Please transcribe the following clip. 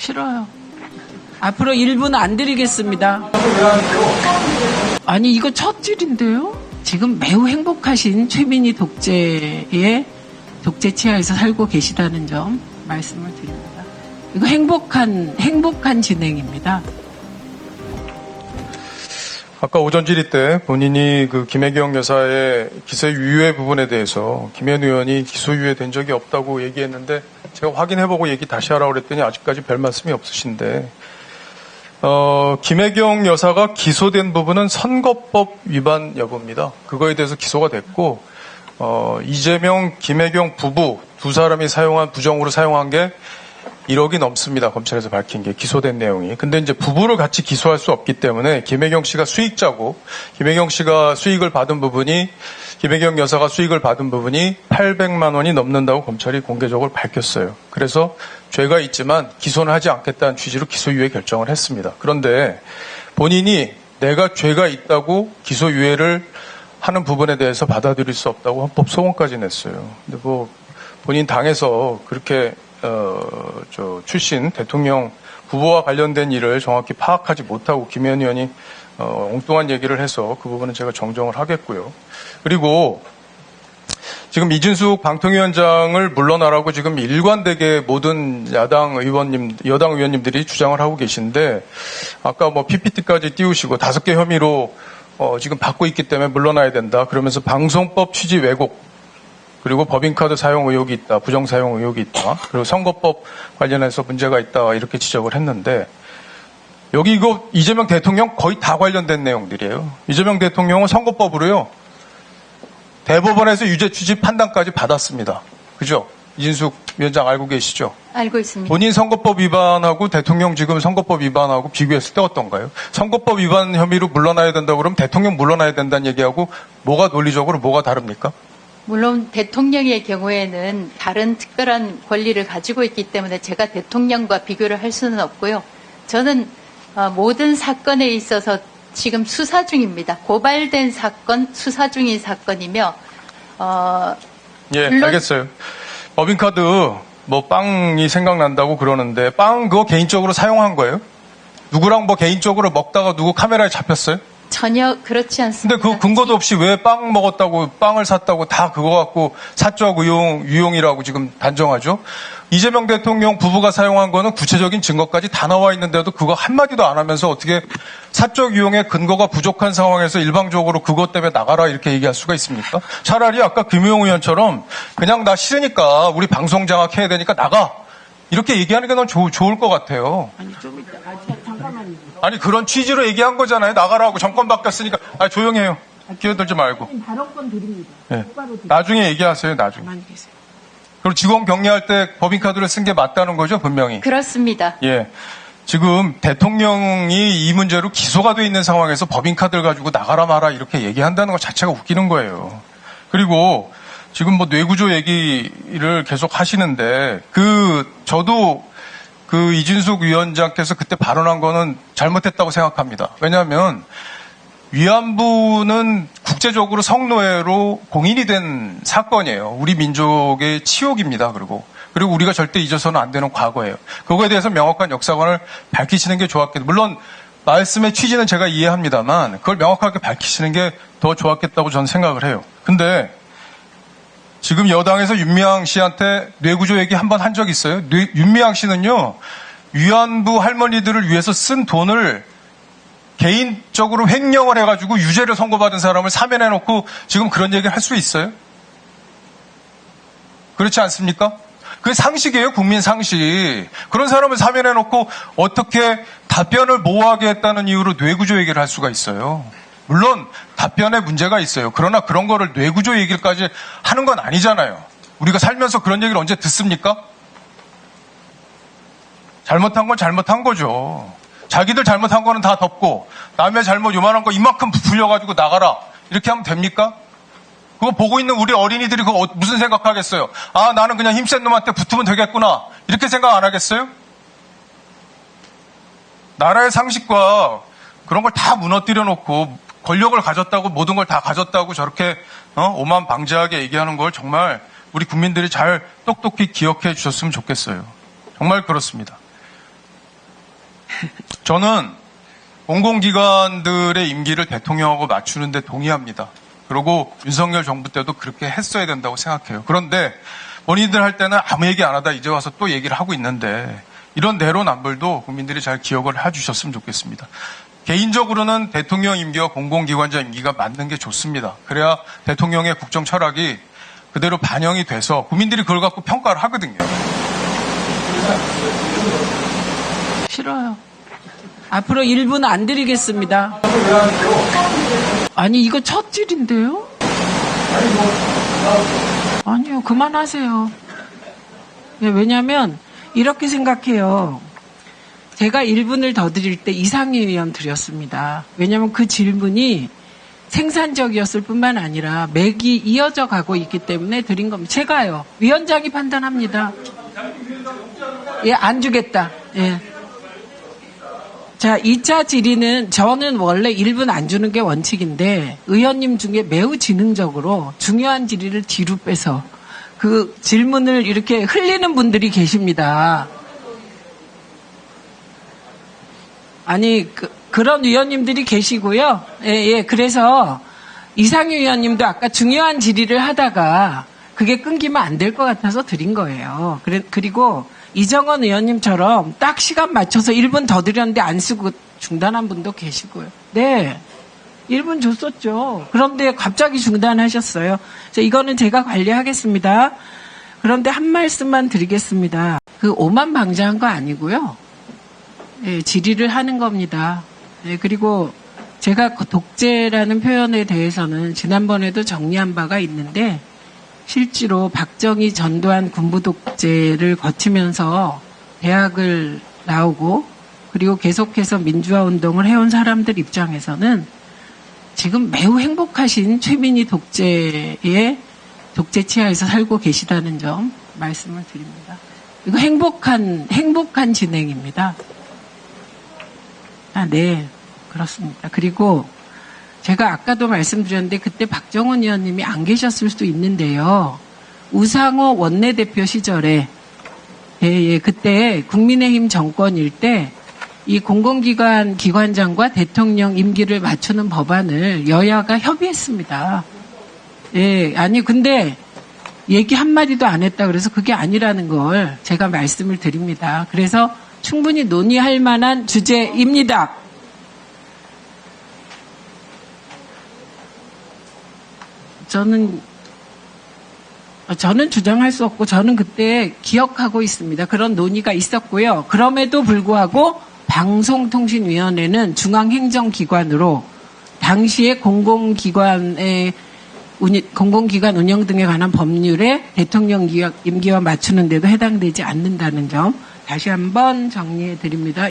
싫어요. 앞으로 1분 안 드리겠습니다. 아니, 이거 첫 질인데요? 지금 매우 행복하신 최민희 독재의 독재 치하에서 살고 계시다는 점 말씀을 드립니다. 이거 행복한 진행입니다. 아까 오전 질의 때 본인이 그 김혜경 여사의 기소유예 부분에 대해서 김현 의원이 기소유예된 적이 없다고 얘기했는데 제가 확인해보고 얘기 다시 하라고 그랬더니 아직까지 별 말씀이 없으신데 김혜경 여사가 기소된 부분은 선거법 위반 여부입니다. 그거에 대해서 기소가 됐고 이재명, 김혜경 부부 두 사람이 부정으로 사용한 게 1억이 넘습니다. 검찰에서 밝힌 게 기소된 내용이. 근데 이제 부부를 같이 기소할 수 없기 때문에 김혜경 씨가 수익자고 김혜경 씨가 수익을 받은 부분이 김혜경 여사가 수익을 받은 부분이 800만 원이 넘는다고 검찰이 공개적으로 밝혔어요. 그래서 죄가 있지만 기소는 하지 않겠다는 취지로 기소유예 결정을 했습니다. 그런데 본인이 내가 죄가 있다고 기소유예를 하는 부분에 대해서 받아들일 수 없다고 헌법 소원까지 냈어요. 근데 뭐 본인 당에서 그렇게 출신 대통령 부부와 관련된 일을 정확히 파악하지 못하고 김현 의원이 엉뚱한 얘기를 해서 그 부분은 제가 정정을 하겠고요. 그리고 지금 이준숙 방통위원장을 물러나라고 지금 일관되게 모든 여당 의원님들이 주장을 하고 계신데 아까 뭐 PPT까지 띄우시고 5개 혐의로 지금 받고 있기 때문에 물러나야 된다. 그러면서 방송법 취지 왜곡 그리고 법인카드 사용 의혹이 있다. 부정사용 의혹이 있다. 그리고 선거법 관련해서 문제가 있다. 이렇게 지적을 했는데 여기 이거 이재명 대통령 거의 다 관련된 내용들이에요. 이재명 대통령은 선거법으로요. 대법원에서 유죄 취지 판단까지 받았습니다. 그죠? 이준숙 위원장 알고 계시죠? 알고 있습니다. 본인 선거법 위반하고 대통령 지금 선거법 위반하고 비교했을 때 어떤가요? 선거법 위반 혐의로 물러나야 된다고 그러면 대통령 물러나야 된다는 얘기하고 뭐가 논리적으로 뭐가 다릅니까? 물론 대통령의 경우에는 다른 특별한 권리를 가지고 있기 때문에 제가 대통령과 비교를 할 수는 없고요. 저는 모든 사건에 있어서 지금 수사 중입니다. 고발된 사건, 수사 중인 사건이며 예, 물론 알겠어요. 법인카드 뭐 빵이 생각난다고 그러는데 빵 그거 개인적으로 사용한 거예요? 누구랑 뭐 개인적으로 먹다가 누구 카메라에 잡혔어요? 전혀 그렇지 않습니다. 근데 그 근거도 없이 왜 빵 먹었다고 빵을 샀다고 다 그거 갖고 사적 유용이라고 지금 단정하죠? 이재명 대통령 부부가 사용한 거는 구체적인 증거까지 다 나와 있는데도 그거 한마디도 안 하면서 어떻게 사적 유용의 근거가 부족한 상황에서 일방적으로 그것 때문에 나가라 이렇게 얘기할 수가 있습니까? 차라리 아까 김용우 의원처럼 그냥 나 싫으니까 우리 방송 장악해야 되니까 나가 이렇게 얘기하는 게 넌 좋을 것 같아요. 아니, 좀 이따, 잠깐만요. 아니 그런 취지로 얘기한 거잖아요. 나가라고 정권 바뀌었으니까. 조용히 해요. 끼어들지 말고. 발언권 드립니다. 네. 나중에 얘기하세요. 나중에. 가만히 계세요. 그리고 직원 격리할 때 법인카드를 쓴 게 맞다는 거죠. 분명히. 그렇습니다. 예. 지금 대통령이 이 문제로 기소가 돼 있는 상황에서 법인카드를 가지고 나가라 마라 이렇게 얘기한다는 것 자체가 웃기는 거예요. 그리고 지금 뭐 뇌구조 얘기를 계속 하시는데 저도 그 이준숙 위원장께서 그때 발언한 거는 잘못했다고 생각합니다. 왜냐하면 위안부는 국제적으로 성노예로 공인이 된 사건이에요. 우리 민족의 치욕입니다. 그리고 우리가 절대 잊어서는 안 되는 과거예요. 그거에 대해서 명확한 역사관을 밝히시는 게 좋았겠다. 물론 말씀의 취지는 제가 이해합니다만 그걸 명확하게 밝히시는 게 더 좋았겠다고 저는 생각을 해요. 근데 지금 여당에서 윤미향 씨한테 뇌구조 얘기 한 번 한 적 있어요? 윤미향 씨는요, 위안부 할머니들을 위해서 쓴 돈을 개인적으로 횡령을 해가지고 유죄를 선고받은 사람을 사면해놓고 지금 그런 얘기를 할 수 있어요? 그렇지 않습니까? 그게 상식이에요, 국민 상식. 그런 사람을 사면해놓고 어떻게 답변을 모호하게 했다는 이유로 뇌구조 얘기를 할 수가 있어요? 물론 답변에 문제가 있어요. 그러나 그런 거를 뇌구조 얘기까지 하는 건 아니잖아요. 우리가 살면서 그런 얘기를 언제 듣습니까? 잘못한 건 잘못한 거죠. 자기들 잘못한 거는 다 덮고 남의 잘못 요만한 거 이만큼 부풀려가지고 나가라 이렇게 하면 됩니까? 그거 보고 있는 우리 어린이들이 그거 무슨 생각하겠어요? 아, 나는 그냥 힘센 놈한테 붙으면 되겠구나 이렇게 생각 안 하겠어요? 나라의 상식과 그런 걸 다 무너뜨려 놓고 권력을 가졌다고 모든 걸 다 가졌다고 저렇게 오만방자하게 얘기하는 걸 정말 우리 국민들이 잘 똑똑히 기억해 주셨으면 좋겠어요. 정말 그렇습니다. 저는 공공기관들의 임기를 대통령하고 맞추는데 동의합니다. 그리고 윤석열 정부 때도 그렇게 했어야 된다고 생각해요. 그런데 본인들 할 때는 아무 얘기 안 하다 이제 와서 또 얘기를 하고 있는데 이런 내로남불도 국민들이 잘 기억을 해주셨으면 좋겠습니다. 개인적으로는 대통령 임기와 공공기관자 임기가 맞는 게 좋습니다. 그래야 대통령의 국정 철학이 그대로 반영이 돼서 국민들이 그걸 갖고 평가를 하거든요. 싫어요. 앞으로 1분 안 드리겠습니다. 아니, 이거 첫 질인데요? 아니요, 그만하세요. 네, 왜냐면, 이렇게 생각해요. 제가 1분을 더 드릴 때 이상희 의원 드렸습니다. 왜냐면 그 질문이 생산적이었을 뿐만 아니라 맥이 이어져 가고 있기 때문에 드린 겁니다. 제가요. 위원장이 판단합니다. 예, 안 주겠다. 예. 자, 2차 질의는 저는 원래 1분 안 주는 게 원칙인데 의원님 중에 매우 지능적으로 중요한 질의를 뒤로 빼서 그 질문을 이렇게 흘리는 분들이 계십니다. 아니, 그런 위원님들이 계시고요. 예, 그래서 이상희 위원님도 아까 중요한 질의를 하다가 그게 끊기면 안 될 것 같아서 드린 거예요. 그리고 이정원 의원님처럼 딱 시간 맞춰서 1분 더 드렸는데 안 쓰고 중단한 분도 계시고요. 네. 1분 줬었죠. 그런데 갑자기 중단하셨어요. 그래서 이거는 제가 관리하겠습니다. 그런데 한 말씀만 드리겠습니다. 그 오만방자한 거 아니고요. 예, 질의를 하는 겁니다. 예, 그리고 제가 독재라는 표현에 대해서는 지난번에도 정리한 바가 있는데 실제로 박정희 전두환 군부 독재를 거치면서 대학을 나오고 그리고 계속해서 민주화 운동을 해온 사람들 입장에서는 지금 매우 행복하신 최민희 독재의 독재 치하에서 살고 계시다는 점 말씀을 드립니다. 이거 행복한 진행입니다. 아, 네. 그렇습니다. 그리고 제가 아까도 말씀드렸는데 그때 박정원 의원님이 안 계셨을 수도 있는데요. 우상호 원내대표 시절에 예, 그때 국민의힘 정권일 때 이 공공기관 기관장과 대통령 임기를 맞추는 법안을 여야가 협의했습니다. 예, 아니 근데 얘기 한마디도 안 했다 그래서 그게 아니라는 걸 제가 말씀을 드립니다. 그래서 충분히 논의할 만한 주제입니다. 저는 주장할 수 없고 저는 그때 기억하고 있습니다. 그런 논의가 있었고요. 그럼에도 불구하고 방송통신위원회는 중앙행정기관으로 당시에 공공기관 운영 등에 관한 법률에 대통령 임기와 맞추는 데도 해당되지 않는다는 점 다시 한번 정리해 드립니다.